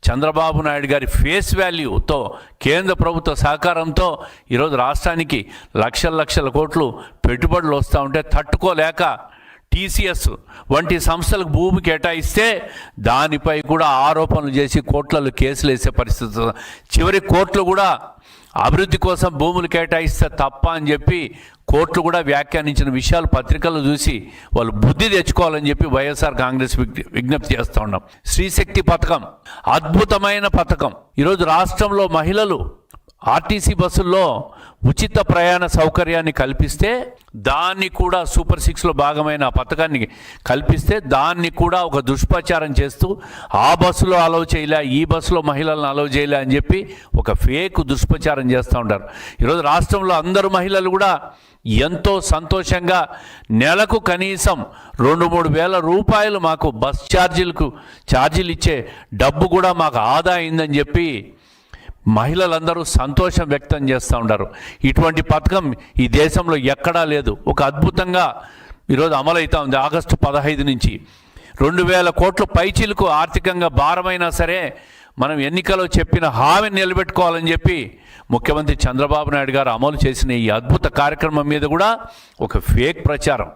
చంద్రబాబు నాయుడు గారి ఫేస్ వాల్యూతో కేంద్ర ప్రభుత్వ సహకారంతో ఈరోజు రాష్ట్రానికి లక్షల లక్షల కోట్లు పెట్టుబడులు వస్తూ ఉంటే తట్టుకోలేక టీసీఎస్ వంటి సంస్థలకు భూమి కేటాయిస్తే దానిపై కూడా ఆరోపణలు చేసి కోర్టులలో కేసులు వేసే పరిస్థితి. చివరి కోర్టులు కూడా అభివృద్ధి కోసం భూములు కేటాయిస్తే తప్ప అని చెప్పి కోర్టులు కూడా వ్యాఖ్యానించిన విషయాలు పత్రికల్లో చూసి వాళ్ళు బుద్ధి తెచ్చుకోవాలని చెప్పి వైఎస్ఆర్ కాంగ్రెస్ విజ్ఞప్తి చేస్తూ ఉన్నాం. స్త్రీశక్తి పథకం అద్భుతమైన పథకం. ఈరోజు రాష్ట్రంలో మహిళలు ఆర్టీసీ బస్సుల్లో ఉచిత ప్రయాణ సౌకర్యాన్ని కల్పిస్తే దాన్ని కూడా సూపర్ 6లో భాగమైన పథకాన్ని కల్పిస్తే దాన్ని కూడా ఒక దుష్ప్రచారం చేస్తూ ఆ బస్సులో అలౌ చేయలే, ఈ బస్సులో మహిళలను అలౌ చేయలే అని చెప్పి ఒక ఫేక్ దుష్ప్రచారం చేస్తూ ఉంటారు. ఈరోజు రాష్ట్రంలో అందరు మహిళలు కూడా ఎంతో సంతోషంగా నెలకు కనీసం 2-3 వేల రూపాయలు మాకు బస్ ఛార్జీలు ఇచ్చే డబ్బు కూడా మాకు ఆదా అయిందని చెప్పి మహిళలందరూ సంతోషం వ్యక్తం చేస్తూ ఉంటారు. ఇటువంటి పథకం ఈ దేశంలో ఎక్కడా లేదు. ఒక అద్భుతంగా ఈరోజు అమలవుతూ ఉంది. ఆగస్టు 15 నుంచి 2000 కోట్ల పైచీలకు ఆర్థికంగా భారమైనా సరే మనం ఎన్నికలో చెప్పిన హామీని నిలబెట్టుకోవాలని చెప్పి ముఖ్యమంత్రి చంద్రబాబు నాయుడు గారు అమలు చేసిన ఈ అద్భుత కార్యక్రమం మీద కూడా ఒక ఫేక్ ప్రచారం